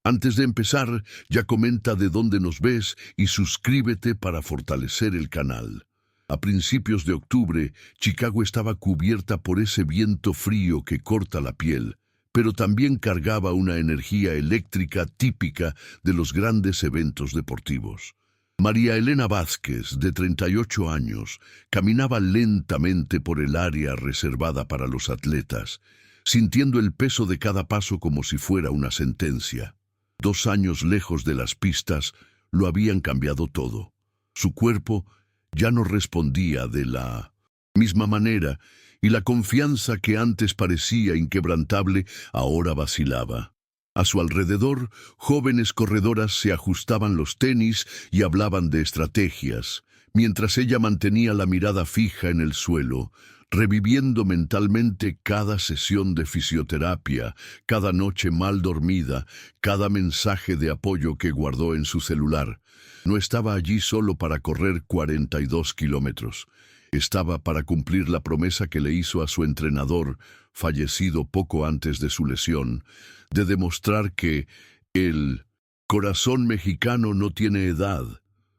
Antes de empezar, ya comenta de dónde nos ves y suscríbete para fortalecer el canal. A principios de octubre, Chicago estaba cubierta por ese viento frío que corta la piel, pero también cargaba una energía eléctrica típica de los grandes eventos deportivos. María Elena Vázquez, de 38 años, caminaba lentamente por el área reservada para los atletas, sintiendo el peso de cada paso como si fuera una sentencia. 2 años lejos de las pistas lo habían cambiado todo. Su cuerpo ya no respondía de la misma manera y la confianza que antes parecía inquebrantable ahora vacilaba. A su alrededor, jóvenes corredoras se ajustaban los tenis y hablaban de estrategias, mientras ella mantenía la mirada fija en el suelo, reviviendo mentalmente cada sesión de fisioterapia, cada noche mal dormida, cada mensaje de apoyo que guardó en su celular. No estaba allí solo para correr 42 kilómetros. Estaba para cumplir la promesa que le hizo a su entrenador, fallecido poco antes de su lesión, de demostrar que el corazón mexicano no tiene edad.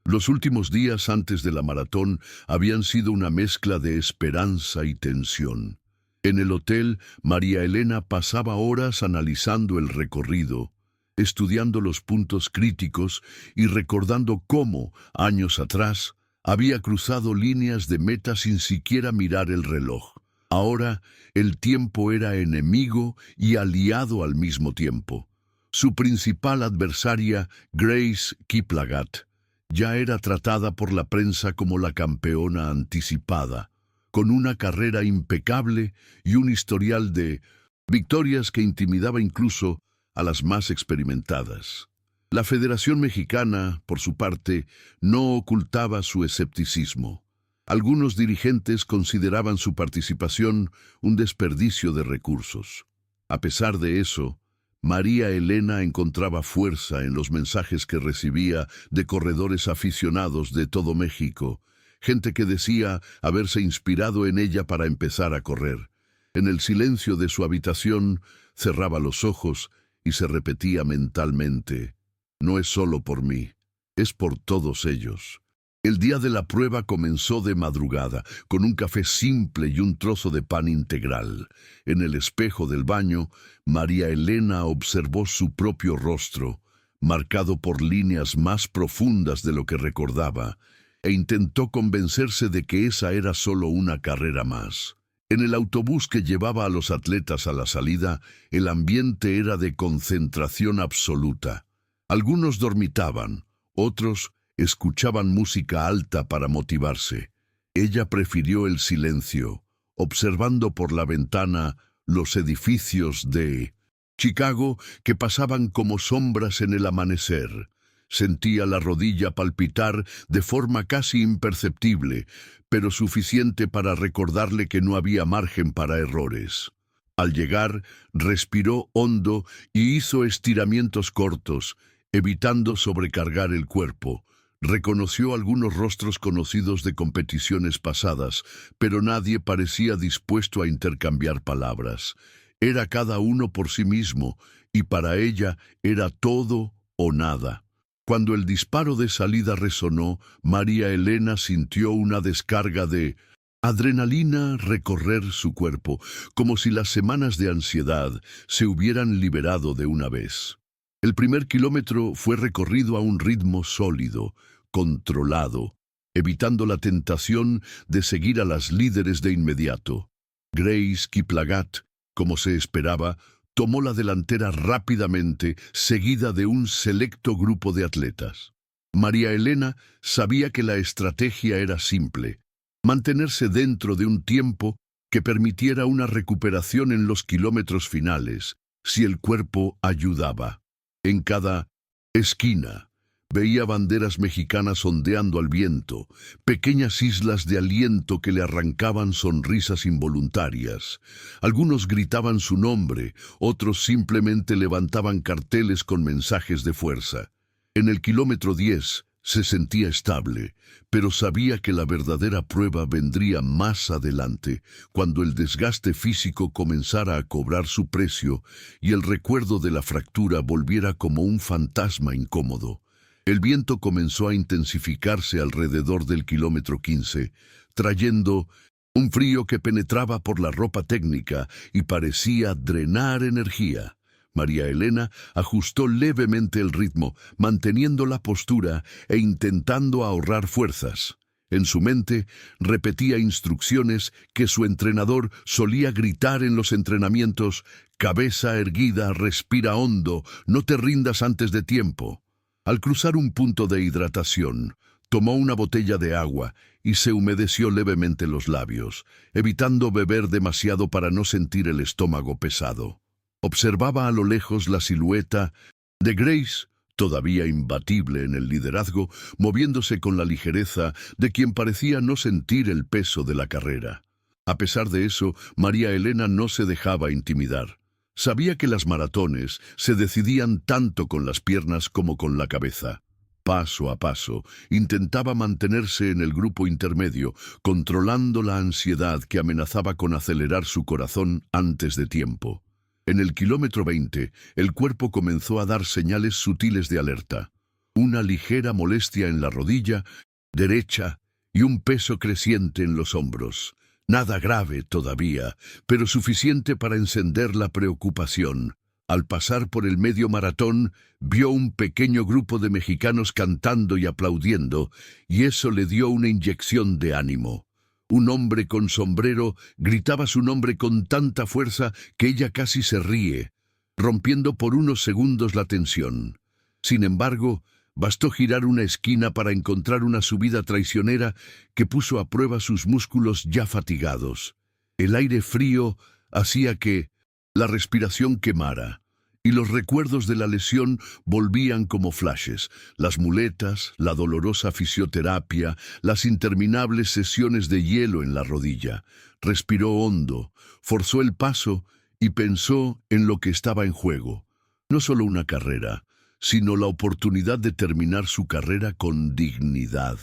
Los últimos días antes de la maratón habían sido una mezcla de esperanza y tensión. En el hotel, María Elena pasaba horas analizando el recorrido, estudiando los puntos críticos y recordando cómo, años atrás, había cruzado líneas de meta sin siquiera mirar el reloj. Ahora, el tiempo era enemigo y aliado al mismo tiempo. Su principal adversaria, Grace Kiplagat, ya era tratada por la prensa como la campeona anticipada, con una carrera impecable y un historial de victorias que intimidaba incluso a las más experimentadas. La Federación Mexicana, por su parte, no ocultaba su escepticismo. Algunos dirigentes consideraban su participación un desperdicio de recursos. A pesar de eso, María Elena encontraba fuerza en los mensajes que recibía de corredores aficionados de todo México, gente que decía haberse inspirado en ella para empezar a correr. En el silencio de su habitación, cerraba los ojos y se repetía mentalmente: no es solo por mí, es por todos ellos. El día de la prueba comenzó de madrugada, con un café simple y un trozo de pan integral. En el espejo del baño, María Elena observó su propio rostro, marcado por líneas más profundas de lo que recordaba, e intentó convencerse de que esa era solo una carrera más. En el autobús que llevaba a los atletas a la salida, el ambiente era de concentración absoluta. Algunos dormitaban, otros escuchaban música alta para motivarse. Ella prefirió el silencio, observando por la ventana los edificios de Chicago que pasaban como sombras en el amanecer. Sentía la rodilla palpitar de forma casi imperceptible, pero suficiente para recordarle que no había margen para errores. Al llegar, respiró hondo y hizo estiramientos cortos, evitando sobrecargar el cuerpo. Reconoció algunos rostros conocidos de competiciones pasadas, pero nadie parecía dispuesto a intercambiar palabras. Era cada uno por sí mismo, y para ella era todo o nada. Cuando el disparo de salida resonó, María Elena sintió una descarga de adrenalina recorrer su cuerpo, como si las semanas de ansiedad se hubieran liberado de una vez. El primer kilómetro fue recorrido a un ritmo sólido, controlado, evitando la tentación de seguir a las líderes de inmediato. Grace Kiplagat, como se esperaba, tomó la delantera rápidamente, seguida de un selecto grupo de atletas. María Elena sabía que la estrategia era simple: mantenerse dentro de un tiempo que permitiera una recuperación en los kilómetros finales, si el cuerpo ayudaba. En cada esquina veía banderas mexicanas ondeando al viento, pequeñas islas de aliento que le arrancaban sonrisas involuntarias. Algunos gritaban su nombre, otros simplemente levantaban carteles con mensajes de fuerza. En el kilómetro 10, Se sentía estable, pero sabía que la verdadera prueba vendría más adelante, cuando el desgaste físico comenzara a cobrar su precio y el recuerdo de la fractura volviera como un fantasma incómodo. El viento comenzó a intensificarse alrededor del kilómetro 15, trayendo un frío que penetraba por la ropa técnica y parecía drenar energía. María Elena ajustó levemente el ritmo, manteniendo la postura e intentando ahorrar fuerzas. En su mente repetía instrucciones que su entrenador solía gritar en los entrenamientos: cabeza erguida, respira hondo, no te rindas antes de tiempo. Al cruzar un punto de hidratación, tomó una botella de agua y se humedeció levemente los labios, evitando beber demasiado para no sentir el estómago pesado. Observaba a lo lejos la silueta de Grace, todavía imbatible en el liderazgo, moviéndose con la ligereza de quien parecía no sentir el peso de la carrera. A pesar de eso, María Elena no se dejaba intimidar. Sabía que las maratones se decidían tanto con las piernas como con la cabeza. Paso a paso, intentaba mantenerse en el grupo intermedio, controlando la ansiedad que amenazaba con acelerar su corazón antes de tiempo. En el kilómetro 20, el cuerpo comenzó a dar señales sutiles de alerta. Una ligera molestia en la rodilla derecha y un peso creciente en los hombros. Nada grave todavía, pero suficiente para encender la preocupación. Al pasar por el medio maratón, vio un pequeño grupo de mexicanos cantando y aplaudiendo, y eso le dio una inyección de ánimo. Un hombre con sombrero gritaba su nombre con tanta fuerza que ella casi se ríe, rompiendo por unos segundos la tensión. Sin embargo, bastó girar una esquina para encontrar una subida traicionera que puso a prueba sus músculos ya fatigados. El aire frío hacía que la respiración quemara, y los recuerdos de la lesión volvían como flashes: las muletas, la dolorosa fisioterapia, las interminables sesiones de hielo en la rodilla. Respiró hondo, forzó el paso y pensó en lo que estaba en juego. No solo una carrera, sino la oportunidad de terminar su carrera con dignidad.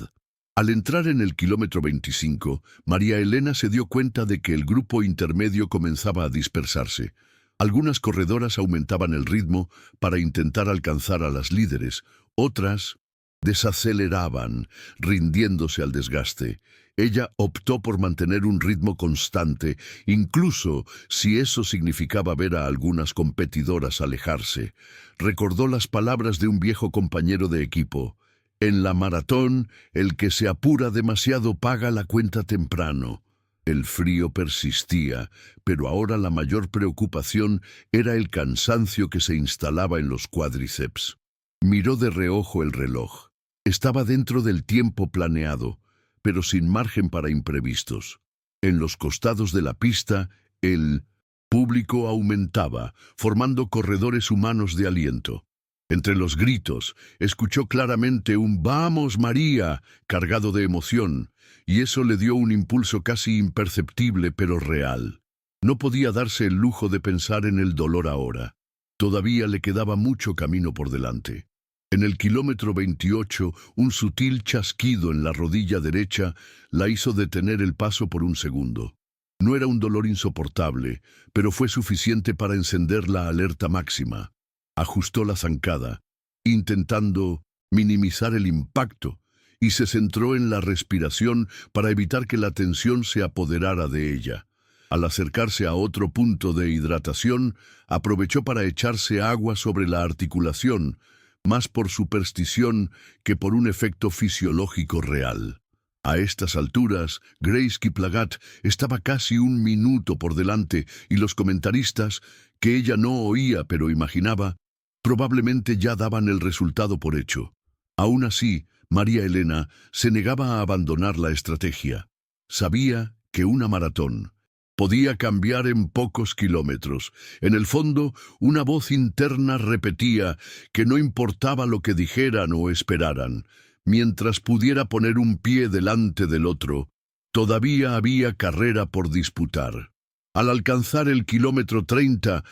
Al entrar en el kilómetro 25, María Elena se dio cuenta de que el grupo intermedio comenzaba a dispersarse. Algunas corredoras aumentaban el ritmo para intentar alcanzar a las líderes, otras desaceleraban, rindiéndose al desgaste. Ella optó por mantener un ritmo constante, incluso si eso significaba ver a algunas competidoras alejarse. Recordó las palabras de un viejo compañero de equipo: en la maratón, el que se apura demasiado paga la cuenta temprano. El frío persistía, pero ahora la mayor preocupación era el cansancio que se instalaba en los cuádriceps. Miró de reojo el reloj. Estaba dentro del tiempo planeado, pero sin margen para imprevistos. En los costados de la pista, el público aumentaba, formando corredores humanos de aliento. Entre los gritos, escuchó claramente un «¡Vamos, María!» cargado de emoción, y eso le dio un impulso casi imperceptible pero real. No podía darse el lujo de pensar en el dolor ahora. Todavía le quedaba mucho camino por delante. En el kilómetro 28, un sutil chasquido en la rodilla derecha la hizo detener el paso por un segundo. No era un dolor insoportable, pero fue suficiente para encender la alerta máxima. Ajustó la zancada, intentando minimizar el impacto, y se centró en la respiración para evitar que la tensión se apoderara de ella. Al acercarse a otro punto de hidratación, aprovechó para echarse agua sobre la articulación, más por superstición que por un efecto fisiológico real. A estas alturas, Grace Kiplagat estaba casi un minuto por delante, y los comentaristas, que ella no oía pero imaginaba, probablemente ya daban el resultado por hecho. Aún así, María Elena se negaba a abandonar la estrategia. Sabía que una maratón podía cambiar en pocos kilómetros. En el fondo, una voz interna repetía que no importaba lo que dijeran o esperaran, mientras pudiera poner un pie delante del otro, todavía había carrera por disputar. Al alcanzar el kilómetro 30,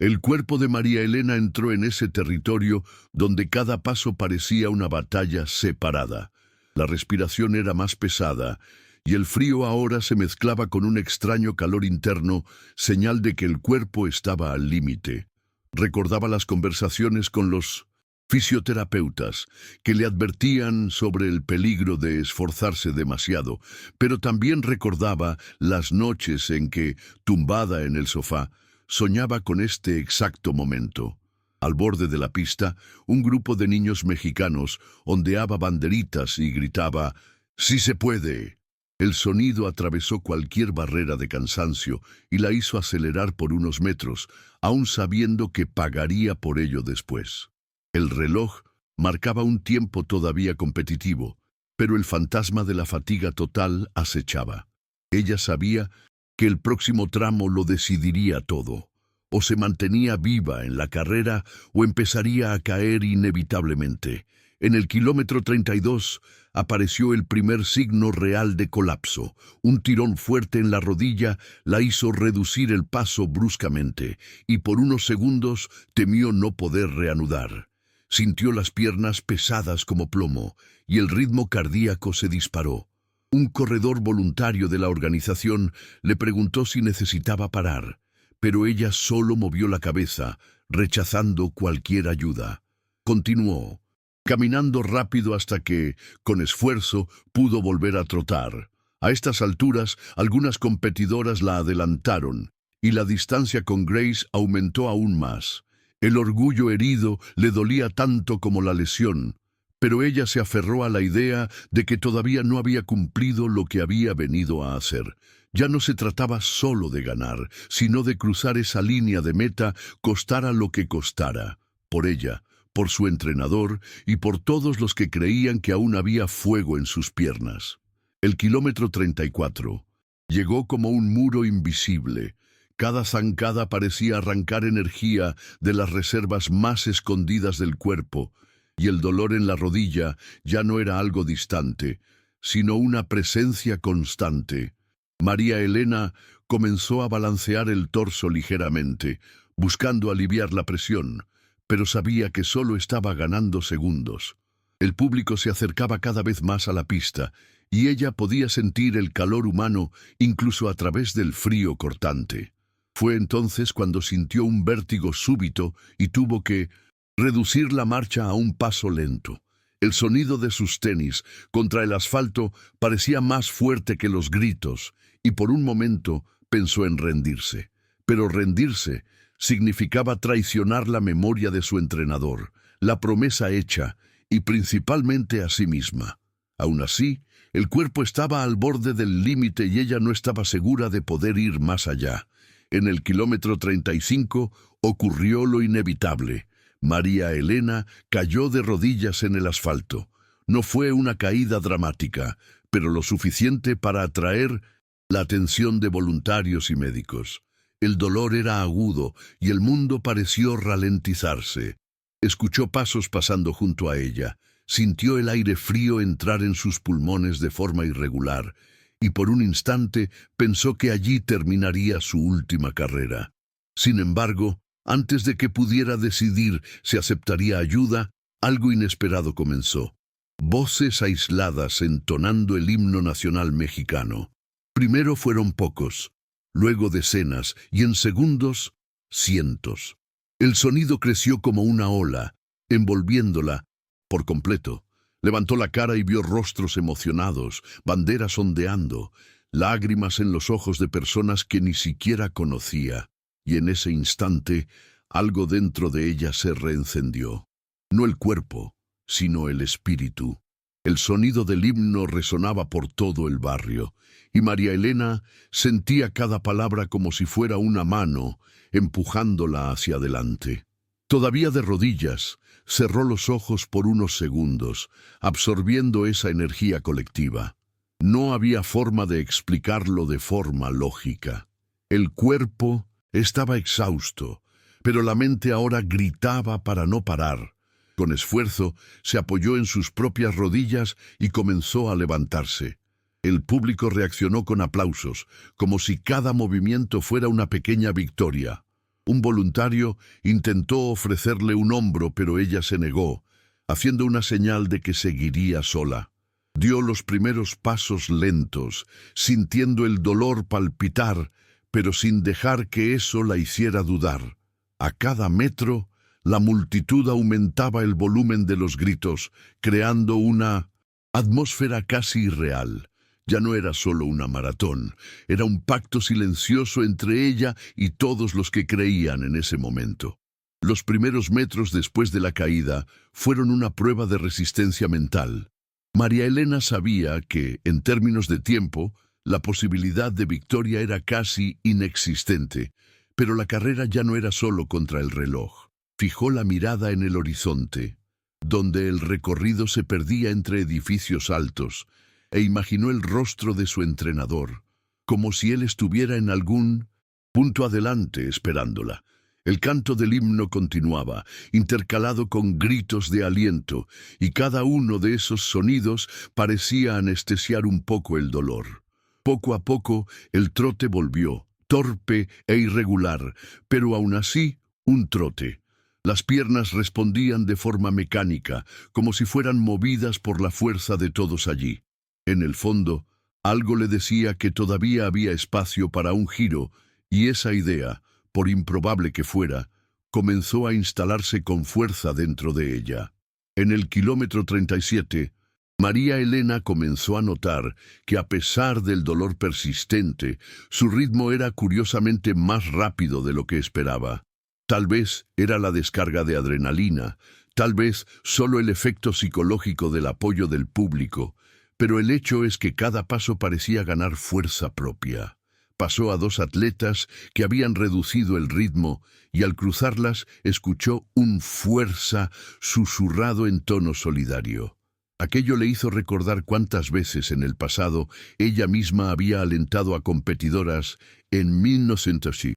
El cuerpo de María Elena entró en ese territorio donde cada paso parecía una batalla separada. La respiración era más pesada, y el frío ahora se mezclaba con un extraño calor interno, señal de que el cuerpo estaba al límite. Recordaba las conversaciones con los fisioterapeutas, que le advertían sobre el peligro de esforzarse demasiado, pero también recordaba las noches en que, tumbada en el sofá, soñaba con este exacto momento. Al borde de la pista, un grupo de niños mexicanos ondeaba banderitas y gritaba «¡Sí se puede!». El sonido atravesó cualquier barrera de cansancio y la hizo acelerar por unos metros, aún sabiendo que pagaría por ello después. El reloj marcaba un tiempo todavía competitivo, pero el fantasma de la fatiga total acechaba. Ella sabía que el próximo tramo lo decidiría todo. O se mantenía viva en la carrera o empezaría a caer inevitablemente. En el kilómetro 32 apareció el primer signo real de colapso. Un tirón fuerte en la rodilla la hizo reducir el paso bruscamente y por unos segundos temió no poder reanudar. Sintió las piernas pesadas como plomo y el ritmo cardíaco se disparó. Un corredor voluntario de la organización le preguntó si necesitaba parar, pero ella solo movió la cabeza, rechazando cualquier ayuda. Continuó, caminando rápido hasta que, con esfuerzo, pudo volver a trotar. A estas alturas, algunas competidoras la adelantaron, y la distancia con Grace aumentó aún más. El orgullo herido le dolía tanto como la lesión, pero ella se aferró a la idea de que todavía no había cumplido lo que había venido a hacer. Ya no se trataba solo de ganar, sino de cruzar esa línea de meta, costara lo que costara, por ella, por su entrenador y por todos los que creían que aún había fuego en sus piernas. El kilómetro 34 llegó como un muro invisible. Cada zancada parecía arrancar energía de las reservas más escondidas del cuerpo, y el dolor en la rodilla ya no era algo distante, sino una presencia constante. María Elena comenzó a balancear el torso ligeramente, buscando aliviar la presión, pero sabía que solo estaba ganando segundos. El público se acercaba cada vez más a la pista, y ella podía sentir el calor humano incluso a través del frío cortante. Fue entonces cuando sintió un vértigo súbito y tuvo que reducir la marcha a un paso lento. El sonido de sus tenis contra el asfalto parecía más fuerte que los gritos, y por un momento pensó en rendirse. Pero rendirse significaba traicionar la memoria de su entrenador, la promesa hecha, y principalmente a sí misma. Aún así, el cuerpo estaba al borde del límite y ella no estaba segura de poder ir más allá. En el kilómetro 35 ocurrió lo inevitable. María Elena cayó de rodillas en el asfalto. No fue una caída dramática, pero lo suficiente para atraer la atención de voluntarios y médicos. El dolor era agudo y el mundo pareció ralentizarse. Escuchó pasos pasando junto a ella. Sintió el aire frío entrar en sus pulmones de forma irregular, y por un instante pensó que allí terminaría su última carrera. Sin embargo, antes de que pudiera decidir si aceptaría ayuda, algo inesperado comenzó. Voces aisladas entonando el himno nacional mexicano. Primero fueron pocos, luego decenas y en segundos, cientos. El sonido creció como una ola, envolviéndola por completo. Levantó la cara y vio rostros emocionados, banderas ondeando, lágrimas en los ojos de personas que ni siquiera conocía. Y en ese instante, algo dentro de ella se reencendió. No el cuerpo, sino el espíritu. El sonido del himno resonaba por todo el barrio, y María Elena sentía cada palabra como si fuera una mano, empujándola hacia adelante. Todavía de rodillas, cerró los ojos por unos segundos, absorbiendo esa energía colectiva. No había forma de explicarlo de forma lógica. El cuerpo estaba exhausto, pero la mente ahora gritaba para no parar. Con esfuerzo, se apoyó en sus propias rodillas y comenzó a levantarse. El público reaccionó con aplausos, como si cada movimiento fuera una pequeña victoria. Un voluntario intentó ofrecerle un hombro, pero ella se negó, haciendo una señal de que seguiría sola. Dio los primeros pasos lentos, sintiendo el dolor palpitar, pero sin dejar que eso la hiciera dudar. A cada metro, la multitud aumentaba el volumen de los gritos, creando una atmósfera casi irreal. Ya no era solo una maratón, era un pacto silencioso entre ella y todos los que creían en ese momento. Los primeros metros después de la caída fueron una prueba de resistencia mental. María Elena sabía que, en términos de tiempo, la posibilidad de victoria era casi inexistente, pero la carrera ya no era solo contra el reloj. Fijó la mirada en el horizonte, donde el recorrido se perdía entre edificios altos, e imaginó el rostro de su entrenador, como si él estuviera en algún punto adelante esperándola. El canto del himno continuaba, intercalado con gritos de aliento, y cada uno de esos sonidos parecía anestesiar un poco el dolor. Poco a poco, el trote volvió, torpe e irregular, pero aún así, un trote. Las piernas respondían de forma mecánica, como si fueran movidas por la fuerza de todos allí. En el fondo, algo le decía que todavía había espacio para un giro, y esa idea, por improbable que fuera, comenzó a instalarse con fuerza dentro de ella. En el kilómetro 37, María Elena comenzó a notar que, a pesar del dolor persistente, su ritmo era curiosamente más rápido de lo que esperaba. Tal vez era la descarga de adrenalina, tal vez solo el efecto psicológico del apoyo del público, pero el hecho es que cada paso parecía ganar fuerza propia. Pasó a dos atletas que habían reducido el ritmo y al cruzarlas escuchó un fuerza susurrado en tono solidario. Aquello le hizo recordar cuántas veces en el pasado ella misma había alentado a competidoras en 1900.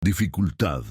Dificultad,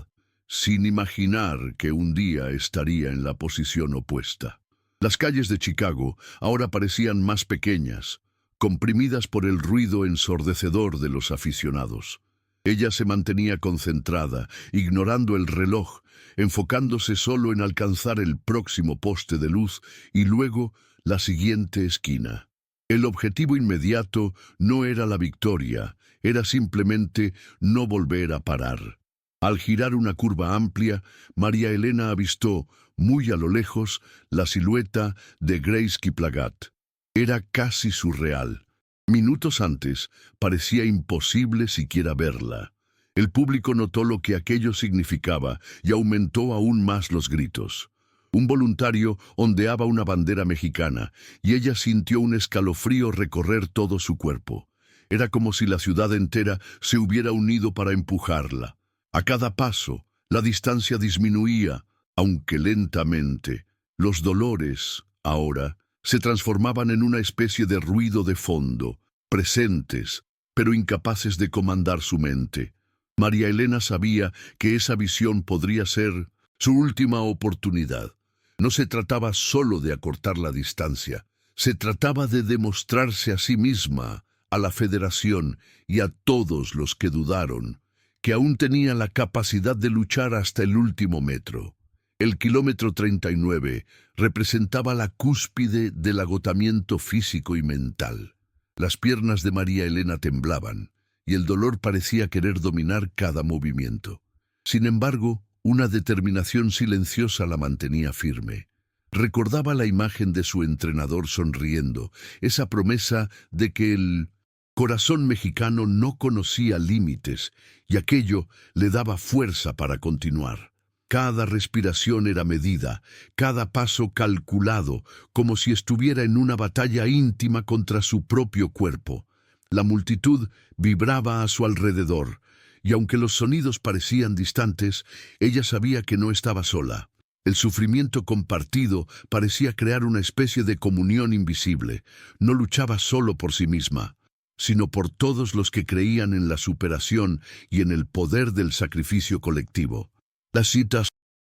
sin imaginar que un día estaría en la posición opuesta. Las calles de Chicago ahora parecían más pequeñas, comprimidas por el ruido ensordecedor de los aficionados. Ella se mantenía concentrada, ignorando el reloj, enfocándose solo en alcanzar el próximo poste de luz y luego la siguiente esquina. El objetivo inmediato no era la victoria, era simplemente no volver a parar. Al girar una curva amplia, María Elena avistó, muy a lo lejos, la silueta de Grace Kiplagat. Era casi surreal. Minutos antes, parecía imposible siquiera verla. El público notó lo que aquello significaba y aumentó aún más los gritos. Un voluntario ondeaba una bandera mexicana y ella sintió un escalofrío recorrer todo su cuerpo. Era como si la ciudad entera se hubiera unido para empujarla. A cada paso, la distancia disminuía, aunque lentamente. Los dolores, ahora, se transformaban en una especie de ruido de fondo, presentes, pero incapaces de comandar su mente. María Elena sabía que esa visión podría ser su última oportunidad. No se trataba solo de acortar la distancia, se trataba de demostrarse a sí misma, a la Federación y a todos los que dudaron, que aún tenía la capacidad de luchar hasta el último metro. El kilómetro 39 representaba la cúspide del agotamiento físico y mental. Las piernas de María Elena temblaban, y el dolor parecía querer dominar cada movimiento. Sin embargo, una determinación silenciosa la mantenía firme. Recordaba la imagen de su entrenador sonriendo, esa promesa de que el corazón mexicano no conocía límites, y aquello le daba fuerza para continuar. Cada respiración era medida, cada paso calculado, como si estuviera en una batalla íntima contra su propio cuerpo. La multitud vibraba a su alrededor, y aunque los sonidos parecían distantes, ella sabía que no estaba sola. El sufrimiento compartido parecía crear una especie de comunión invisible. No luchaba solo por sí misma, sino por todos los que creían en la superación y en el poder del sacrificio colectivo. Las citas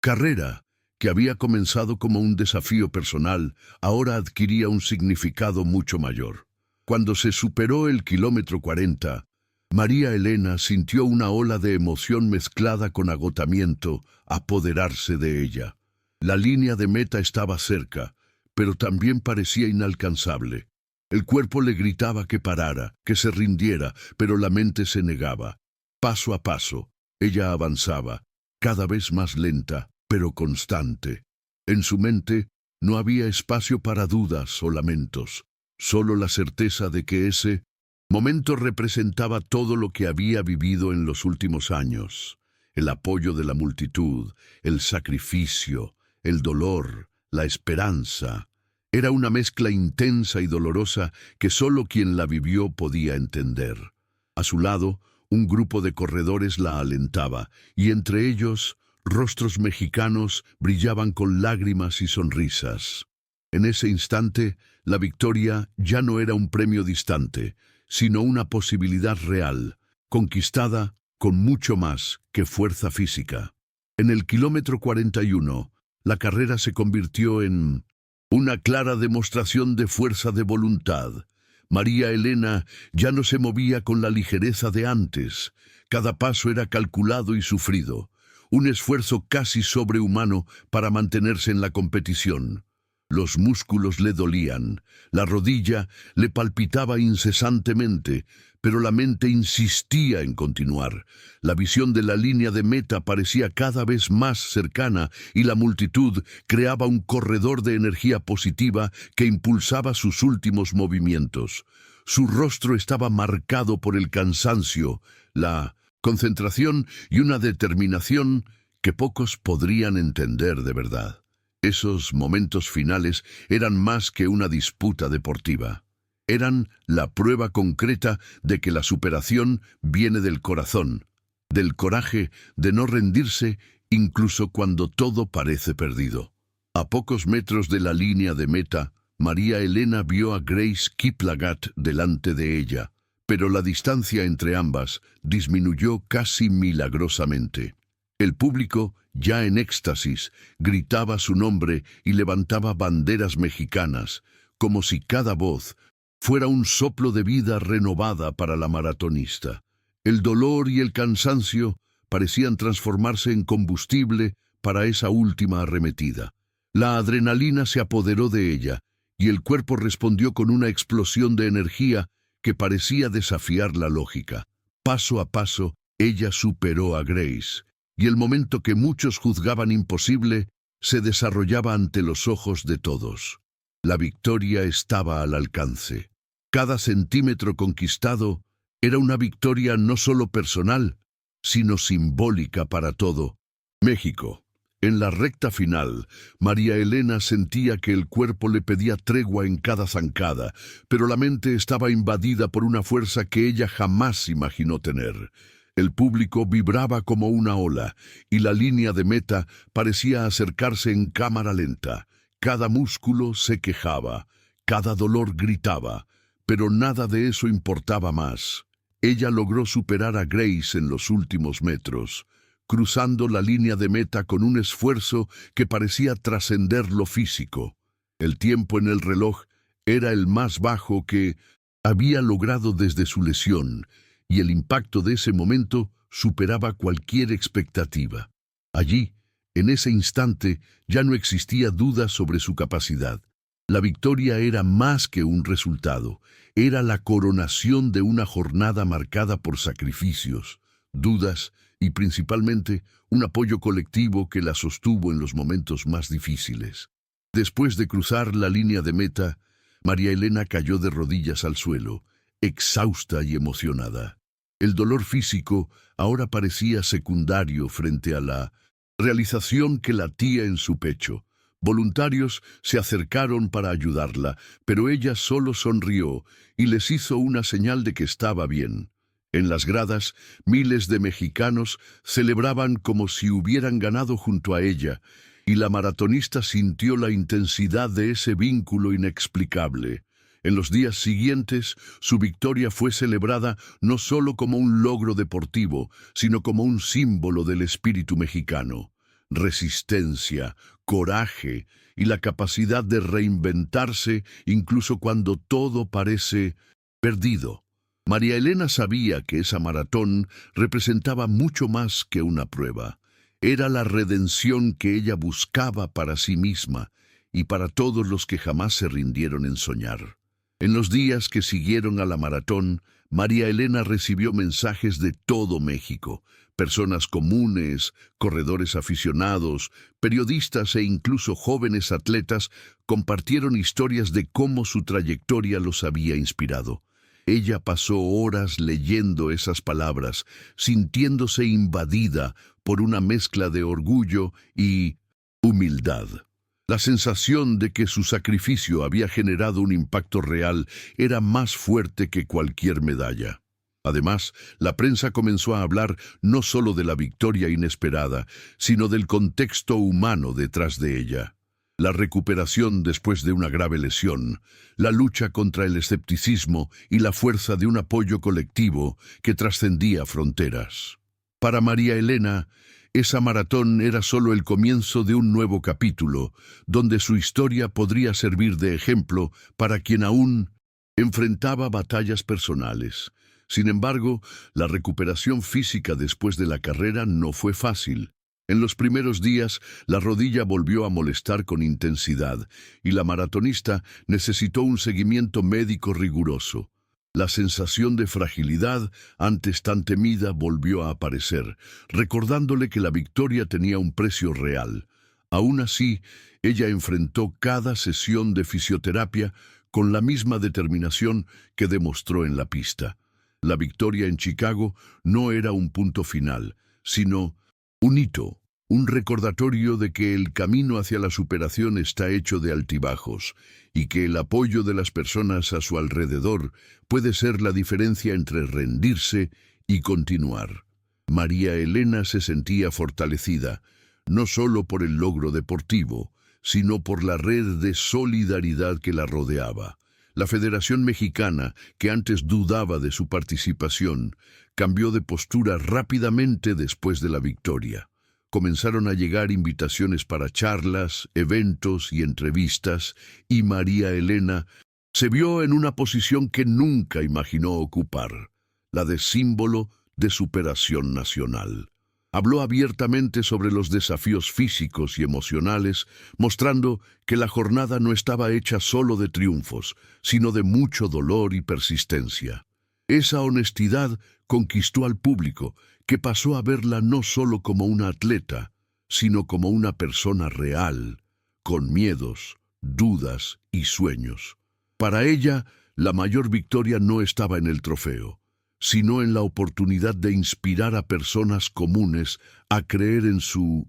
carrera, que había comenzado como un desafío personal, ahora adquiría un significado mucho mayor. Cuando se superó el kilómetro 40, María Elena sintió una ola de emoción mezclada con agotamiento apoderarse de ella. La línea de meta estaba cerca, pero también parecía inalcanzable. El cuerpo le gritaba que parara, que se rindiera, pero la mente se negaba. Paso a paso, ella avanzaba, cada vez más lenta, pero constante. En su mente no había espacio para dudas o lamentos, solo la certeza de que ese momento representaba todo lo que había vivido en los últimos años: el apoyo de la multitud, el sacrificio, el dolor, la esperanza. Era una mezcla intensa y dolorosa que solo quien la vivió podía entender. A su lado, un grupo de corredores la alentaba, y entre ellos, rostros mexicanos brillaban con lágrimas y sonrisas. En ese instante, la victoria ya no era un premio distante, sino una posibilidad real, conquistada con mucho más que fuerza física. En el kilómetro 41, la carrera se convirtió en una clara demostración de fuerza de voluntad. María Elena ya no se movía con la ligereza de antes. Cada paso era calculado y sufrido, un esfuerzo casi sobrehumano para mantenerse en la competición. Los músculos le dolían, la rodilla le palpitaba incesantemente, pero la mente insistía en continuar. La visión de la línea de meta parecía cada vez más cercana y la multitud creaba un corredor de energía positiva que impulsaba sus últimos movimientos. Su rostro estaba marcado por el cansancio, la concentración y una determinación que pocos podrían entender de verdad. Esos momentos finales eran más que una disputa deportiva. Eran la prueba concreta de que la superación viene del corazón, del coraje de no rendirse incluso cuando todo parece perdido. A pocos metros de la línea de meta, María Elena vio a Grace Kiplagat delante de ella, pero la distancia entre ambas disminuyó casi milagrosamente. El público, ya en éxtasis, gritaba su nombre y levantaba banderas mexicanas, como si cada voz fuera un soplo de vida renovada para la maratonista. El dolor y el cansancio parecían transformarse en combustible para esa última arremetida. La adrenalina se apoderó de ella, y el cuerpo respondió con una explosión de energía que parecía desafiar la lógica. Paso a paso, ella superó a Grace, y el momento que muchos juzgaban imposible se desarrollaba ante los ojos de todos. La victoria estaba al alcance. Cada centímetro conquistado era una victoria no solo personal, sino simbólica para todo México. En la recta final, María Elena sentía que el cuerpo le pedía tregua en cada zancada, pero la mente estaba invadida por una fuerza que ella jamás imaginó tener. El público vibraba como una ola, y la línea de meta parecía acercarse en cámara lenta. Cada músculo se quejaba, cada dolor gritaba, pero nada de eso importaba más. Ella logró superar a Grace en los últimos metros, cruzando la línea de meta con un esfuerzo que parecía trascender lo físico. El tiempo en el reloj era el más bajo que había logrado desde su lesión, y el impacto de ese momento superaba cualquier expectativa. Allí, en ese instante, ya no existía duda sobre su capacidad. La victoria era más que un resultado, era la coronación de una jornada marcada por sacrificios, dudas y principalmente un apoyo colectivo que la sostuvo en los momentos más difíciles. Después de cruzar la línea de meta, María Elena cayó de rodillas al suelo, exhausta y emocionada. El dolor físico ahora parecía secundario frente a la realización que latía en su pecho. Voluntarios se acercaron para ayudarla, pero ella solo sonrió y les hizo una señal de que estaba bien. En las gradas, miles de mexicanos celebraban como si hubieran ganado junto a ella, y la maratonista sintió la intensidad de ese vínculo inexplicable. En los días siguientes, su victoria fue celebrada no solo como un logro deportivo, sino como un símbolo del espíritu mexicano. Resistencia, coraje y la capacidad de reinventarse incluso cuando todo parece perdido. María Elena sabía que esa maratón representaba mucho más que una prueba. Era la redención que ella buscaba para sí misma y para todos los que jamás se rindieron en soñar. En los días que siguieron a la maratón, María Elena recibió mensajes de todo México, personas comunes, corredores aficionados, periodistas e incluso jóvenes atletas compartieron historias de cómo su trayectoria los había inspirado. Ella pasó horas leyendo esas palabras, sintiéndose invadida por una mezcla de orgullo y humildad. La sensación de que su sacrificio había generado un impacto real era más fuerte que cualquier medalla. Además, la prensa comenzó a hablar no solo de la victoria inesperada, sino del contexto humano detrás de ella. La recuperación después de una grave lesión, la lucha contra el escepticismo y la fuerza de un apoyo colectivo que trascendía fronteras. Para María Elena, esa maratón era solo el comienzo de un nuevo capítulo, donde su historia podría servir de ejemplo para quien aún enfrentaba batallas personales. Sin embargo, la recuperación física después de la carrera no fue fácil. En los primeros días, la rodilla volvió a molestar con intensidad y la maratonista necesitó un seguimiento médico riguroso. La sensación de fragilidad, antes tan temida, volvió a aparecer, recordándole que la victoria tenía un precio real. Aún así, ella enfrentó cada sesión de fisioterapia con la misma determinación que demostró en la pista. La victoria en Chicago no era un punto final, sino un hito, un recordatorio de que el camino hacia la superación está hecho de altibajos y que el apoyo de las personas a su alrededor puede ser la diferencia entre rendirse y continuar. María Elena se sentía fortalecida, no solo por el logro deportivo, sino por la red de solidaridad que la rodeaba. La Federación Mexicana, que antes dudaba de su participación, cambió de postura rápidamente después de la victoria. Comenzaron a llegar invitaciones para charlas, eventos y entrevistas, y María Elena se vio en una posición que nunca imaginó ocupar, la de símbolo de superación nacional. Habló abiertamente sobre los desafíos físicos y emocionales, mostrando que la jornada no estaba hecha solo de triunfos, sino de mucho dolor y persistencia. Esa honestidad conquistó al público, que pasó a verla no solo como una atleta, sino como una persona real, con miedos, dudas y sueños. Para ella, la mayor victoria no estaba en el trofeo, sino en la oportunidad de inspirar a personas comunes a creer en su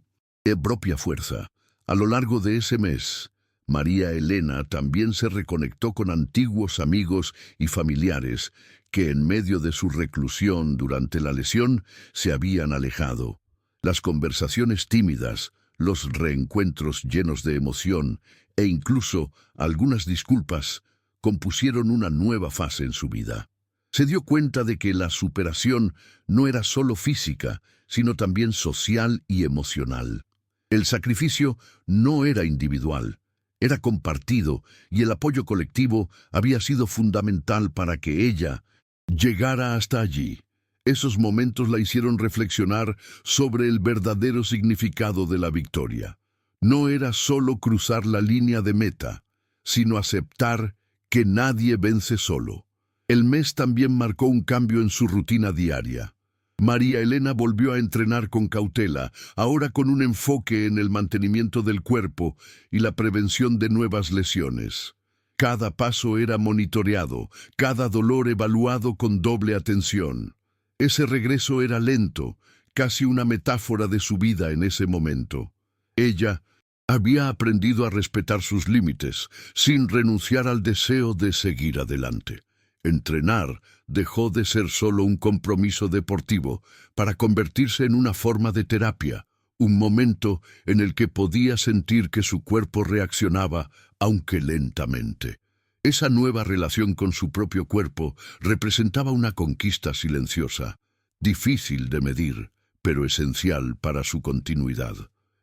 propia fuerza. A lo largo de ese mes, María Elena también se reconectó con antiguos amigos y familiares que en medio de su reclusión durante la lesión se habían alejado. Las conversaciones tímidas, los reencuentros llenos de emoción e incluso algunas disculpas compusieron una nueva fase en su vida. Se dio cuenta de que la superación no era solo física, sino también social y emocional. El sacrificio no era individual, era compartido, y el apoyo colectivo había sido fundamental para que ella llegara hasta allí. Esos momentos la hicieron reflexionar sobre el verdadero significado de la victoria. No era solo cruzar la línea de meta, sino aceptar que nadie vence solo. El mes también marcó un cambio en su rutina diaria. María Elena volvió a entrenar con cautela, ahora con un enfoque en el mantenimiento del cuerpo y la prevención de nuevas lesiones. Cada paso era monitoreado, cada dolor evaluado con doble atención. Ese regreso era lento, casi una metáfora de su vida en ese momento. Ella había aprendido a respetar sus límites, sin renunciar al deseo de seguir adelante. Entrenar dejó de ser solo un compromiso deportivo para convertirse en una forma de terapia, un momento en el que podía sentir que su cuerpo reaccionaba, aunque lentamente. Esa nueva relación con su propio cuerpo representaba una conquista silenciosa, difícil de medir, pero esencial para su continuidad.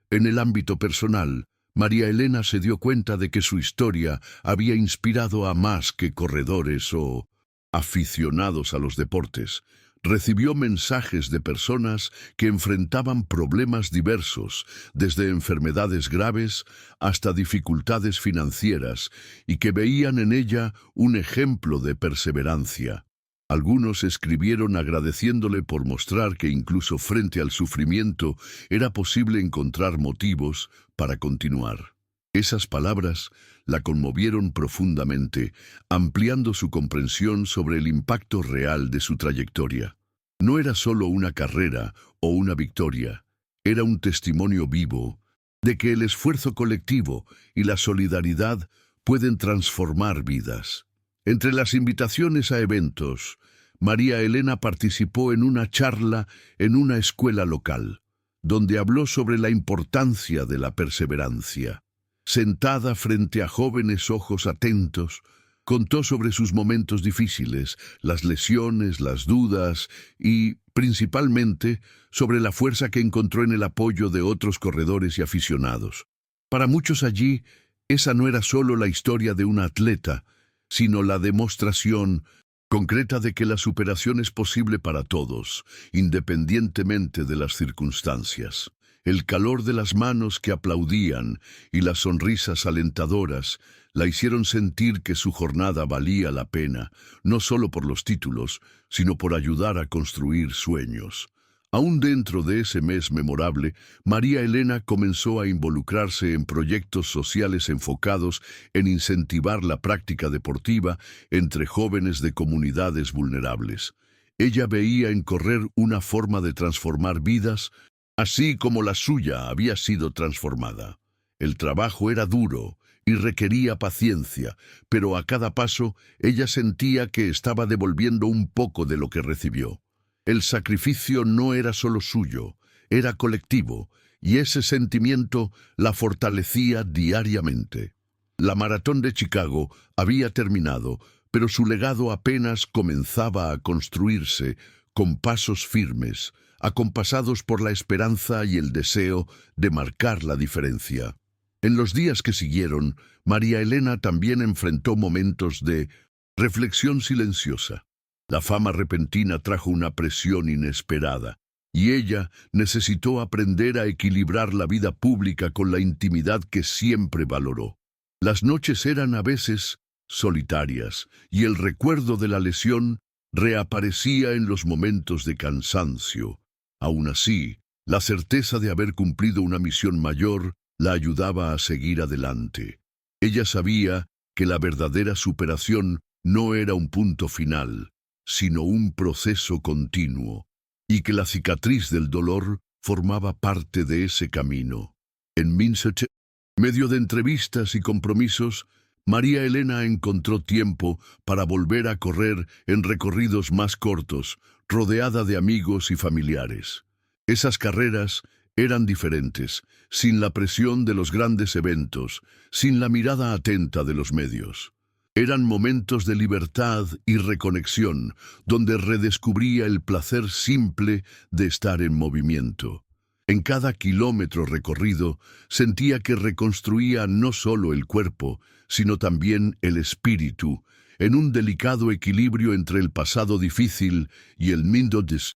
En el ámbito personal, María Elena se dio cuenta de que su historia había inspirado a más que corredores o aficionados a los deportes, recibió mensajes de personas que enfrentaban problemas diversos, desde enfermedades graves hasta dificultades financieras, y que veían en ella un ejemplo de perseverancia. Algunos escribieron agradeciéndole por mostrar que incluso frente al sufrimiento era posible encontrar motivos para continuar. Esas palabras la conmovieron profundamente, ampliando su comprensión sobre el impacto real de su trayectoria. No era solo una carrera o una victoria, era un testimonio vivo de que el esfuerzo colectivo y la solidaridad pueden transformar vidas. Entre las invitaciones a eventos, María Elena participó en una charla en una escuela local, donde habló sobre la importancia de la perseverancia. Sentada frente a jóvenes ojos atentos, contó sobre sus momentos difíciles, las lesiones, las dudas y, principalmente, sobre la fuerza que encontró en el apoyo de otros corredores y aficionados. Para muchos allí, esa no era solo la historia de una atleta, sino la demostración concreta de que la superación es posible para todos, independientemente de las circunstancias. El calor de las manos que aplaudían y las sonrisas alentadoras la hicieron sentir que su jornada valía la pena, no solo por los títulos, sino por ayudar a construir sueños. Aún dentro de ese mes memorable, María Elena comenzó a involucrarse en proyectos sociales enfocados en incentivar la práctica deportiva entre jóvenes de comunidades vulnerables. Ella veía en correr una forma de transformar vidas, así como la suya había sido transformada. El trabajo era duro y requería paciencia, pero a cada paso ella sentía que estaba devolviendo un poco de lo que recibió. El sacrificio no era solo suyo, era colectivo, y ese sentimiento la fortalecía diariamente. La maratón de Chicago había terminado, pero su legado apenas comenzaba a construirse con pasos firmes, acompasados por la esperanza y el deseo de marcar la diferencia. En los días que siguieron, María Elena también enfrentó momentos de reflexión silenciosa. La fama repentina trajo una presión inesperada, y ella necesitó aprender a equilibrar la vida pública con la intimidad que siempre valoró. Las noches eran a veces solitarias, y el recuerdo de la lesión reaparecía en los momentos de cansancio. Aún así, la certeza de haber cumplido una misión mayor la ayudaba a seguir adelante. Ella sabía que la verdadera superación no era un punto final, sino un proceso continuo, y que la cicatriz del dolor formaba parte de ese camino. En medio de entrevistas y compromisos, María Elena encontró tiempo para volver a correr en recorridos más cortos, rodeada de amigos y familiares. Esas carreras eran diferentes, sin la presión de los grandes eventos, sin la mirada atenta de los medios. Eran momentos de libertad y reconexión, donde redescubría el placer simple de estar en movimiento. En cada kilómetro recorrido, sentía que reconstruía no solo el cuerpo, sino también el espíritu, en un delicado equilibrio entre el pasado difícil y el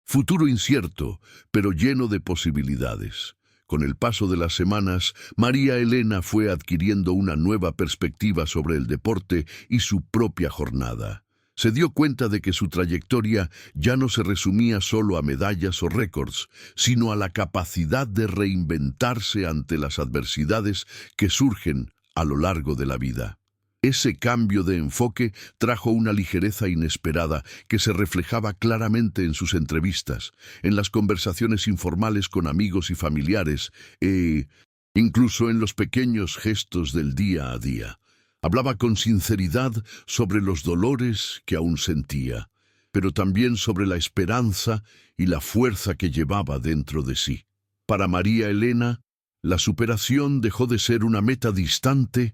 futuro incierto, pero lleno de posibilidades. Con el paso de las semanas, María Elena fue adquiriendo una nueva perspectiva sobre el deporte y su propia jornada. Se dio cuenta de que su trayectoria ya no se resumía solo a medallas o récords, sino a la capacidad de reinventarse ante las adversidades que surgen a lo largo de la vida. Ese cambio de enfoque trajo una ligereza inesperada que se reflejaba claramente en sus entrevistas, en las conversaciones informales con amigos y familiares, e incluso en los pequeños gestos del día a día. Hablaba con sinceridad sobre los dolores que aún sentía, pero también sobre la esperanza y la fuerza que llevaba dentro de sí. Para María Elena, la superación dejó de ser una meta distante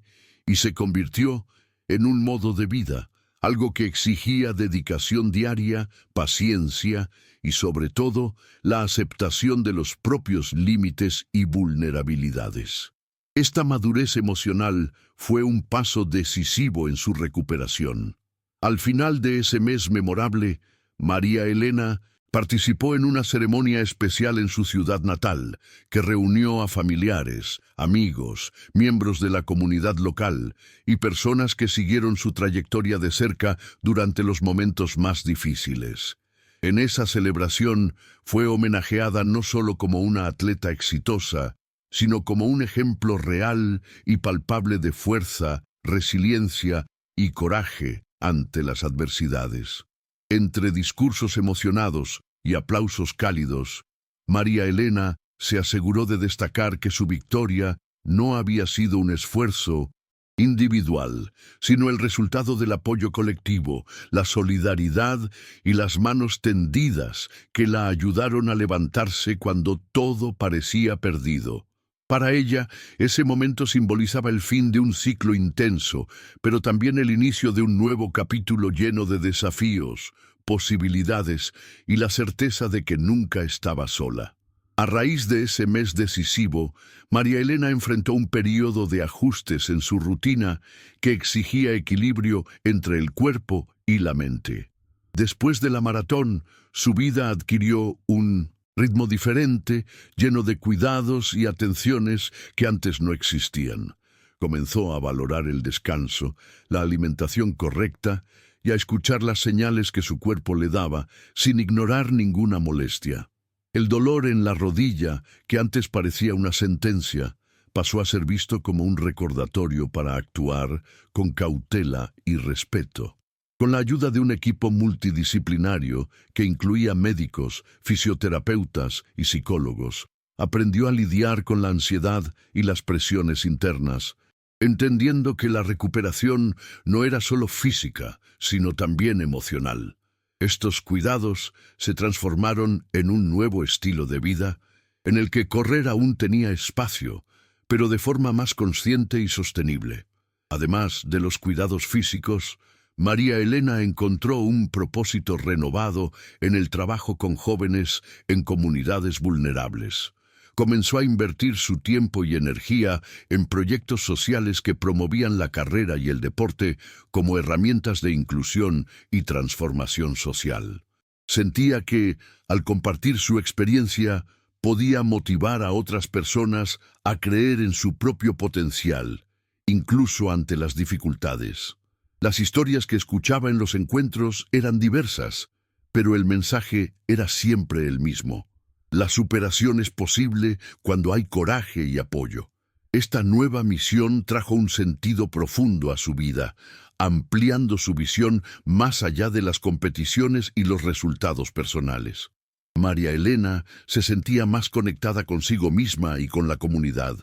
y se convirtió en un modo de vida, algo que exigía dedicación diaria, paciencia y, sobre todo, la aceptación de los propios límites y vulnerabilidades. Esta madurez emocional fue un paso decisivo en su recuperación. Al final de ese mes memorable, María Elena participó en una ceremonia especial en su ciudad natal, que reunió a familiares, amigos, miembros de la comunidad local y personas que siguieron su trayectoria de cerca durante los momentos más difíciles. En esa celebración fue homenajeada no solo como una atleta exitosa, sino como un ejemplo real y palpable de fuerza, resiliencia y coraje ante las adversidades. Entre discursos emocionados y aplausos cálidos, María Elena se aseguró de destacar que su victoria no había sido un esfuerzo individual, sino el resultado del apoyo colectivo, la solidaridad y las manos tendidas que la ayudaron a levantarse cuando todo parecía perdido. Para ella, ese momento simbolizaba el fin de un ciclo intenso, pero también el inicio de un nuevo capítulo lleno de desafíos, posibilidades y la certeza de que nunca estaba sola. A raíz de ese mes decisivo, María Elena enfrentó un periodo de ajustes en su rutina que exigía equilibrio entre el cuerpo y la mente. Después de la maratón, su vida adquirió un ritmo diferente, lleno de cuidados y atenciones que antes no existían. Comenzó a valorar el descanso, la alimentación correcta y a escuchar las señales que su cuerpo le daba, sin ignorar ninguna molestia. El dolor en la rodilla, que antes parecía una sentencia, pasó a ser visto como un recordatorio para actuar con cautela y respeto. Con la ayuda de un equipo multidisciplinario que incluía médicos, fisioterapeutas y psicólogos, aprendió a lidiar con la ansiedad y las presiones internas, entendiendo que la recuperación no era solo física, sino también emocional. Estos cuidados se transformaron en un nuevo estilo de vida, en el que correr aún tenía espacio, pero de forma más consciente y sostenible. Además de los cuidados físicos, María Elena encontró un propósito renovado en el trabajo con jóvenes en comunidades vulnerables. Comenzó a invertir su tiempo y energía en proyectos sociales que promovían la carrera y el deporte como herramientas de inclusión y transformación social. Sentía que, al compartir su experiencia, podía motivar a otras personas a creer en su propio potencial, incluso ante las dificultades. Las historias que escuchaba en los encuentros eran diversas, pero el mensaje era siempre el mismo. La superación es posible cuando hay coraje y apoyo. Esta nueva misión trajo un sentido profundo a su vida, ampliando su visión más allá de las competiciones y los resultados personales. María Elena se sentía más conectada consigo misma y con la comunidad,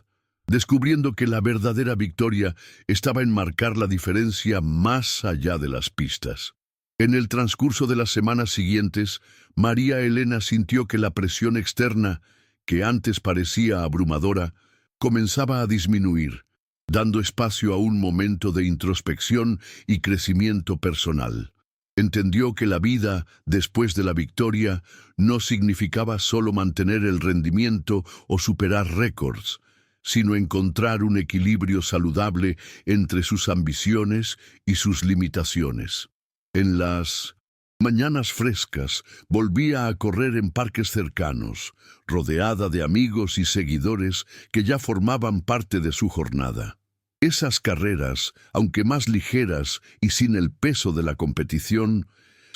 descubriendo que la verdadera victoria estaba en marcar la diferencia más allá de las pistas. En el transcurso de las semanas siguientes, María Elena sintió que la presión externa, que antes parecía abrumadora, comenzaba a disminuir, dando espacio a un momento de introspección y crecimiento personal. Entendió que la vida, después de la victoria, no significaba solo mantener el rendimiento o superar récords, sino encontrar un equilibrio saludable entre sus ambiciones y sus limitaciones. En las mañanas frescas volvía a correr en parques cercanos, rodeada de amigos y seguidores que ya formaban parte de su jornada. Esas carreras, aunque más ligeras y sin el peso de la competición,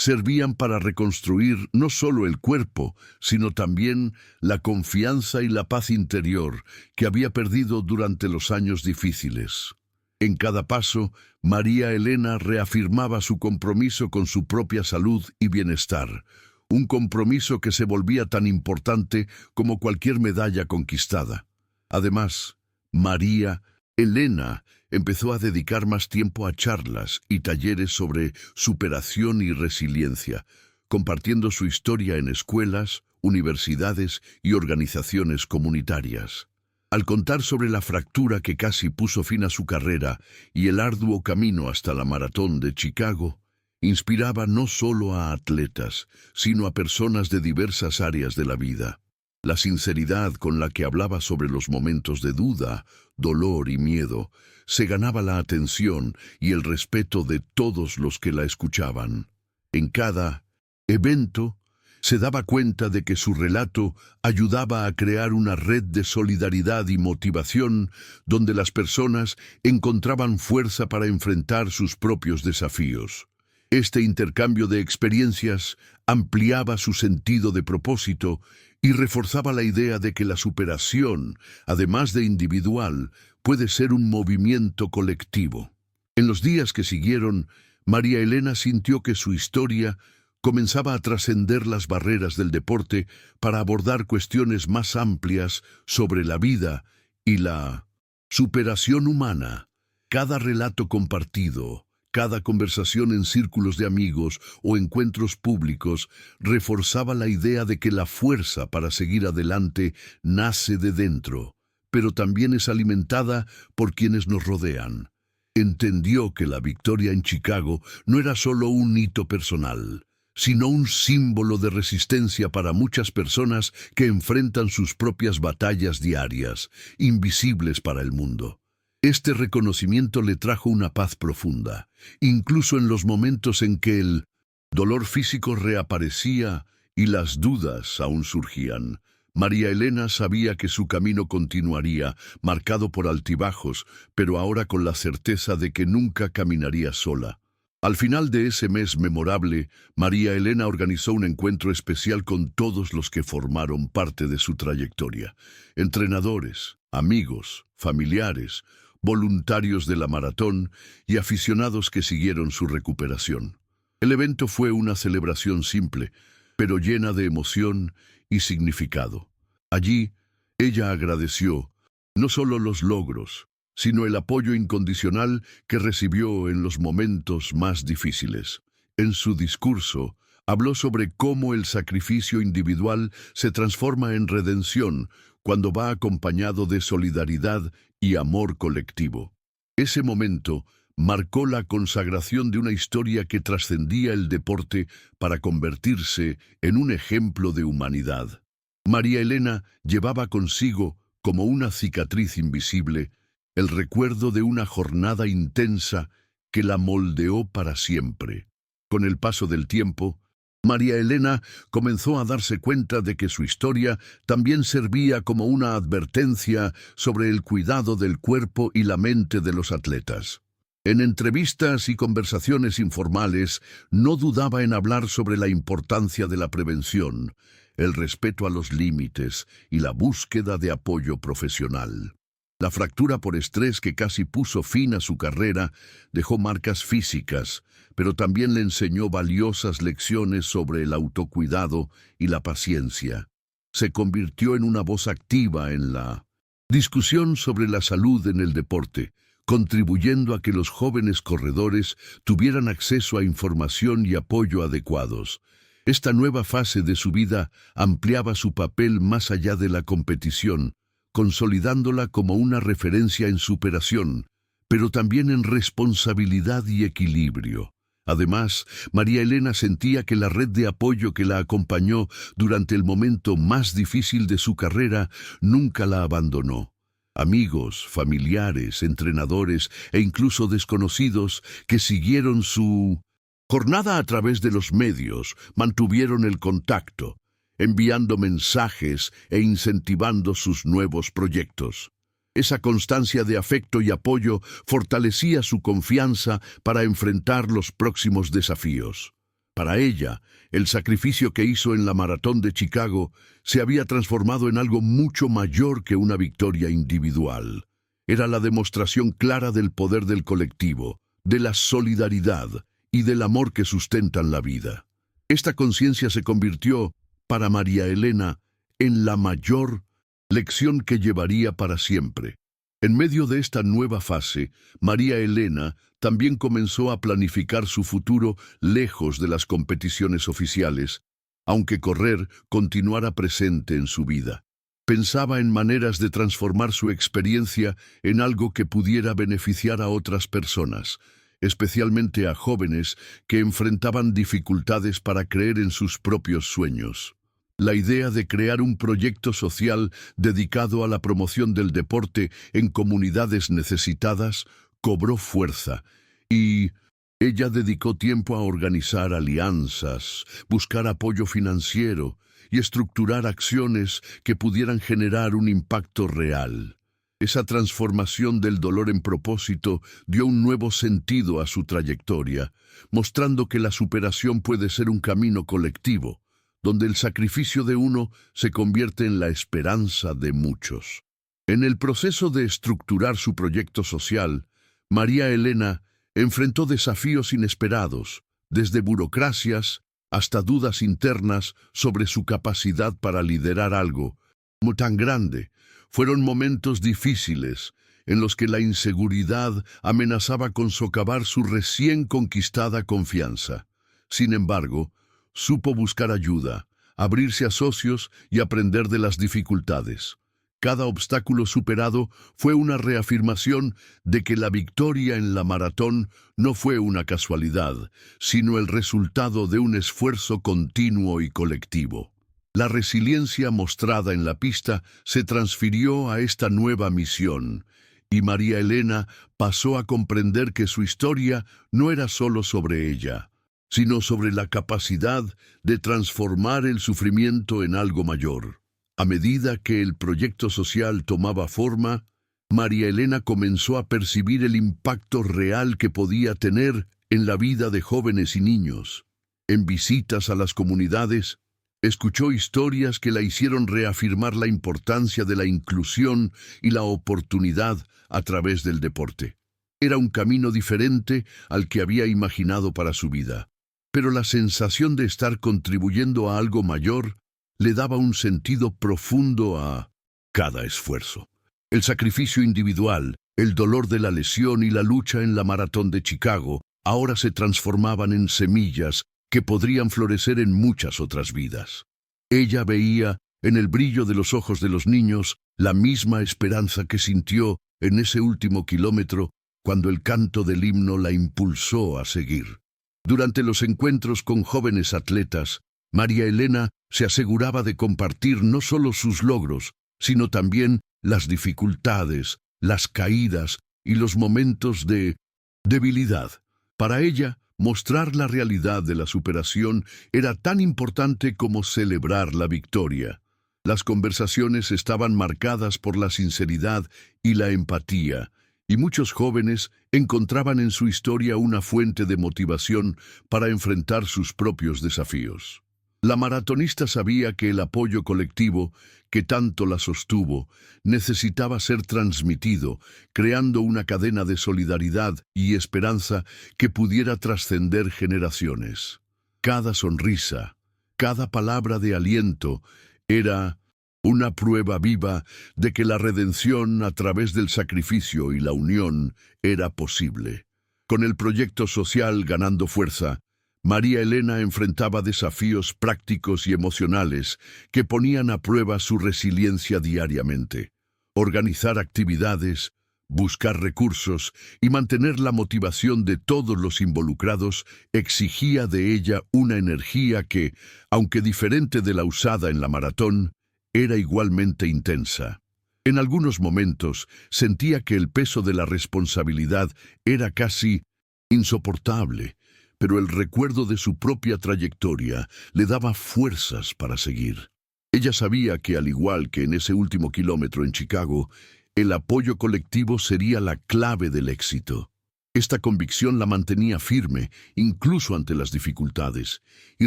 servían para reconstruir no solo el cuerpo, sino también la confianza y la paz interior que había perdido durante los años difíciles. En cada paso, María Elena reafirmaba su compromiso con su propia salud y bienestar, un compromiso que se volvía tan importante como cualquier medalla conquistada. Además, María Elena empezó a dedicar más tiempo a charlas y talleres sobre superación y resiliencia, compartiendo su historia en escuelas, universidades y organizaciones comunitarias. Al contar sobre la fractura que casi puso fin a su carrera y el arduo camino hasta la maratón de Chicago, inspiraba no solo a atletas, sino a personas de diversas áreas de la vida. La sinceridad con la que hablaba sobre los momentos de duda, dolor y miedo se ganaba la atención y el respeto de todos los que la escuchaban. En cada evento se daba cuenta de que su relato ayudaba a crear una red de solidaridad y motivación donde las personas encontraban fuerza para enfrentar sus propios desafíos. Este intercambio de experiencias ampliaba su sentido de propósito y reforzaba la idea de que la superación, además de individual, puede ser un movimiento colectivo. En los días que siguieron, María Elena sintió que su historia comenzaba a trascender las barreras del deporte para abordar cuestiones más amplias sobre la vida y la superación humana. Cada relato compartido, cada conversación en círculos de amigos o encuentros públicos reforzaba la idea de que la fuerza para seguir adelante nace de dentro, pero también es alimentada por quienes nos rodean. Entendió que la victoria en Chicago no era solo un hito personal, sino un símbolo de resistencia para muchas personas que enfrentan sus propias batallas diarias, invisibles para el mundo. Este reconocimiento le trajo una paz profunda, incluso en los momentos en que el dolor físico reaparecía y las dudas aún surgían. María Elena sabía que su camino continuaría, marcado por altibajos, pero ahora con la certeza de que nunca caminaría sola. Al final de ese mes memorable, María Elena organizó un encuentro especial con todos los que formaron parte de su trayectoria: entrenadores, amigos, familiares, voluntarios de la maratón y aficionados que siguieron su recuperación. El evento fue una celebración simple, pero llena de emoción y significado. Allí, ella agradeció no solo los logros, sino el apoyo incondicional que recibió en los momentos más difíciles. En su discurso, habló sobre cómo el sacrificio individual se transforma en redención cuando va acompañado de solidaridad y amor colectivo. Ese momento marcó la consagración de una historia que trascendía el deporte para convertirse en un ejemplo de humanidad. María Elena llevaba consigo, como una cicatriz invisible, el recuerdo de una jornada intensa que la moldeó para siempre. Con el paso del tiempo, María Elena comenzó a darse cuenta de que su historia también servía como una advertencia sobre el cuidado del cuerpo y la mente de los atletas. En entrevistas y conversaciones informales, no dudaba en hablar sobre la importancia de la prevención, el respeto a los límites y la búsqueda de apoyo profesional. La fractura por estrés que casi puso fin a su carrera dejó marcas físicas, pero también le enseñó valiosas lecciones sobre el autocuidado y la paciencia. Se convirtió en una voz activa en la discusión sobre la salud en el deporte, contribuyendo a que los jóvenes corredores tuvieran acceso a información y apoyo adecuados. Esta nueva fase de su vida ampliaba su papel más allá de la competición, consolidándola como una referencia en superación, pero también en responsabilidad y equilibrio. Además, María Elena sentía que la red de apoyo que la acompañó durante el momento más difícil de su carrera nunca la abandonó. Amigos, familiares, entrenadores e incluso desconocidos que siguieron su jornada a través de los medios mantuvieron el contacto, enviando mensajes e incentivando sus nuevos proyectos. Esa constancia de afecto y apoyo fortalecía su confianza para enfrentar los próximos desafíos. Para ella, el sacrificio que hizo en la maratón de Chicago se había transformado en algo mucho mayor que una victoria individual. Era la demostración clara del poder del colectivo, de la solidaridad y del amor que sustentan la vida. Esta conciencia se convirtió, para María Elena, en la mayor lección que llevaría para siempre. En medio de esta nueva fase, María Elena también comenzó a planificar su futuro lejos de las competiciones oficiales, aunque correr continuara presente en su vida. Pensaba en maneras de transformar su experiencia en algo que pudiera beneficiar a otras personas, especialmente a jóvenes que enfrentaban dificultades para creer en sus propios sueños. La idea de crear un proyecto social dedicado a la promoción del deporte en comunidades necesitadas cobró fuerza y ella dedicó tiempo a organizar alianzas, buscar apoyo financiero y estructurar acciones que pudieran generar un impacto real. Esa transformación del dolor en propósito dio un nuevo sentido a su trayectoria, mostrando que la superación puede ser un camino colectivo, donde el sacrificio de uno se convierte en la esperanza de muchos. En el proceso de estructurar su proyecto social, María Elena enfrentó desafíos inesperados, desde burocracias hasta dudas internas sobre su capacidad para liderar algo como tan grande. Fueron momentos difíciles en los que la inseguridad amenazaba con socavar su recién conquistada confianza. Sin embargo, supo buscar ayuda, abrirse a socios y aprender de las dificultades. Cada obstáculo superado fue una reafirmación de que la victoria en la maratón no fue una casualidad, sino el resultado de un esfuerzo continuo y colectivo. La resiliencia mostrada en la pista se transfirió a esta nueva misión, y María Elena pasó a comprender que su historia no era solo sobre ella, sino sobre la capacidad de transformar el sufrimiento en algo mayor. A medida que el proyecto social tomaba forma, María Elena comenzó a percibir el impacto real que podía tener en la vida de jóvenes y niños. En visitas a las comunidades, escuchó historias que la hicieron reafirmar la importancia de la inclusión y la oportunidad a través del deporte. Era un camino diferente al que había imaginado para su vida, pero la sensación de estar contribuyendo a algo mayor le daba un sentido profundo a cada esfuerzo. El sacrificio individual, el dolor de la lesión y la lucha en la maratón de Chicago ahora se transformaban en semillas que podrían florecer en muchas otras vidas. Ella veía en el brillo de los ojos de los niños la misma esperanza que sintió en ese último kilómetro cuando el canto del himno la impulsó a seguir. Durante los encuentros con jóvenes atletas, María Elena se aseguraba de compartir no solo sus logros, sino también las dificultades, las caídas y los momentos de debilidad. Para ella, mostrar la realidad de la superación era tan importante como celebrar la victoria. Las conversaciones estaban marcadas por la sinceridad y la empatía, y muchos jóvenes encontraban en su historia una fuente de motivación para enfrentar sus propios desafíos. La maratonista sabía que el apoyo colectivo, que tanto la sostuvo, necesitaba ser transmitido, creando una cadena de solidaridad y esperanza que pudiera trascender generaciones. Cada sonrisa, cada palabra de aliento era una prueba viva de que la redención a través del sacrificio y la unión era posible. Con el proyecto social ganando fuerza, María Elena enfrentaba desafíos prácticos y emocionales que ponían a prueba su resiliencia diariamente. Organizar actividades, buscar recursos y mantener la motivación de todos los involucrados exigía de ella una energía que, aunque diferente de la usada en la maratón, era igualmente intensa. En algunos momentos sentía que el peso de la responsabilidad era casi insoportable, pero el recuerdo de su propia trayectoria le daba fuerzas para seguir. Ella sabía que, al igual que en ese último kilómetro en Chicago, el apoyo colectivo sería la clave del éxito. Esta convicción la mantenía firme, incluso ante las dificultades, y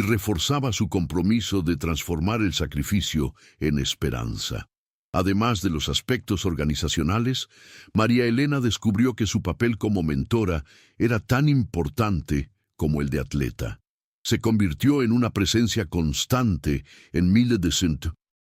reforzaba su compromiso de transformar el sacrificio en esperanza. Además de los aspectos organizacionales, María Elena descubrió que su papel como mentora era tan importante como el de atleta. Se convirtió en una presencia constante en Mille de Cent,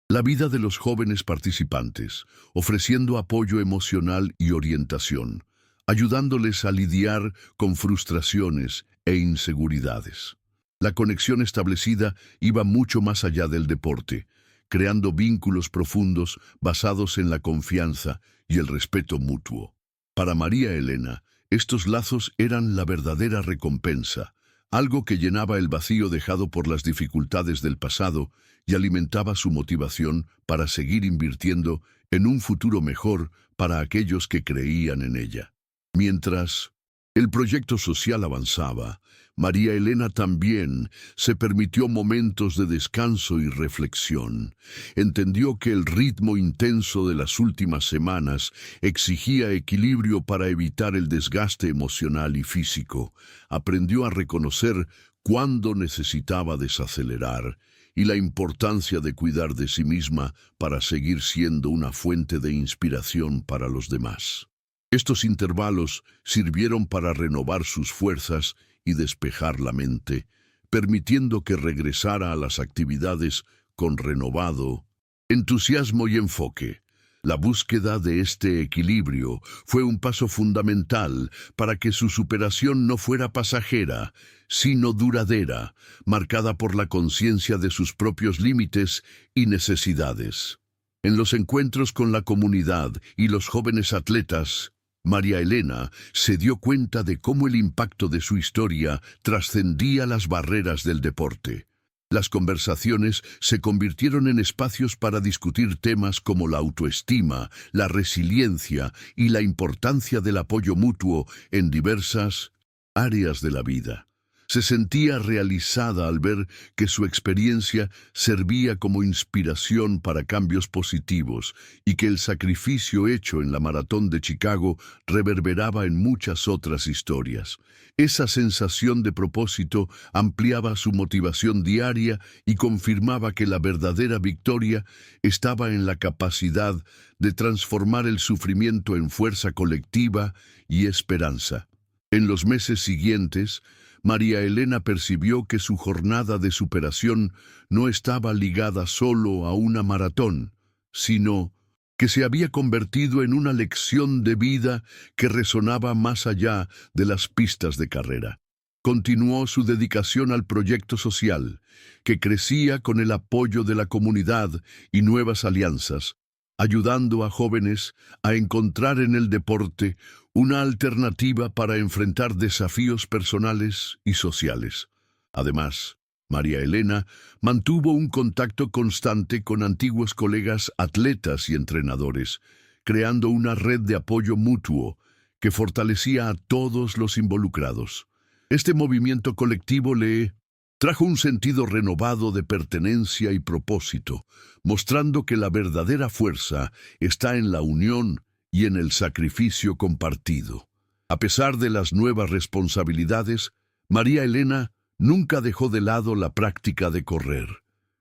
la vida de los jóvenes participantes, ofreciendo apoyo emocional y orientación, ayudándoles a lidiar con frustraciones e inseguridades. La conexión establecida iba mucho más allá del deporte, creando vínculos profundos basados en la confianza y el respeto mutuo. Para María Elena, estos lazos eran la verdadera recompensa, algo que llenaba el vacío dejado por las dificultades del pasado y alimentaba su motivación para seguir invirtiendo en un futuro mejor para aquellos que creían en ella. Mientras el proyecto social avanzaba, María Elena también se permitió momentos de descanso y reflexión. Entendió que el ritmo intenso de las últimas semanas exigía equilibrio para evitar el desgaste emocional y físico. Aprendió a reconocer cuándo necesitaba desacelerar y la importancia de cuidar de sí misma para seguir siendo una fuente de inspiración para los demás. Estos intervalos sirvieron para renovar sus fuerzas y despejar la mente, permitiendo que regresara a las actividades con renovado entusiasmo y enfoque. La búsqueda de este equilibrio fue un paso fundamental para que su superación no fuera pasajera, sino duradera, marcada por la conciencia de sus propios límites y necesidades. En los encuentros con la comunidad y los jóvenes atletas, María Elena se dio cuenta de cómo el impacto de su historia trascendía las barreras del deporte. Las conversaciones se convirtieron en espacios para discutir temas como la autoestima, la resiliencia y la importancia del apoyo mutuo en diversas áreas de la vida. Se sentía realizada al ver que su experiencia servía como inspiración para cambios positivos y que el sacrificio hecho en la Maratón de Chicago reverberaba en muchas otras historias. Esa sensación de propósito ampliaba su motivación diaria y confirmaba que la verdadera victoria estaba en la capacidad de transformar el sufrimiento en fuerza colectiva y esperanza. En los meses siguientes, María Elena percibió que su jornada de superación no estaba ligada solo a una maratón, sino que se había convertido en una lección de vida que resonaba más allá de las pistas de carrera. Continuó su dedicación al proyecto social, que crecía con el apoyo de la comunidad y nuevas alianzas, ayudando a jóvenes a encontrar en el deporte una alternativa para enfrentar desafíos personales y sociales. Además, María Elena mantuvo un contacto constante con antiguos colegas atletas y entrenadores, creando una red de apoyo mutuo que fortalecía a todos los involucrados. Este movimiento colectivo le trajo un sentido renovado de pertenencia y propósito, mostrando que la verdadera fuerza está en la unión y en el sacrificio compartido. A pesar de las nuevas responsabilidades, María Elena nunca dejó de lado la práctica de correr.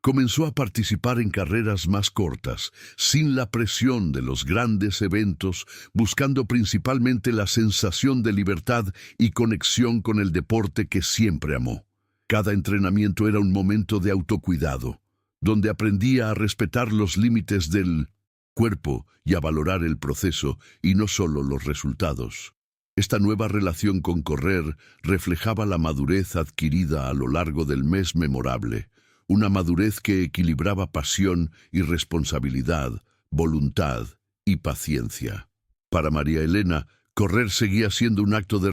Comenzó a participar en carreras más cortas, sin la presión de los grandes eventos, buscando principalmente la sensación de libertad y conexión con el deporte que siempre amó. Cada entrenamiento era un momento de autocuidado, donde aprendía a respetar los límites del cuerpo y a valorar el proceso y no solo los resultados. Esta nueva relación con correr reflejaba la madurez adquirida a lo largo del mes memorable, una madurez que equilibraba pasión y responsabilidad, voluntad y paciencia. Para María Elena, correr seguía siendo un acto de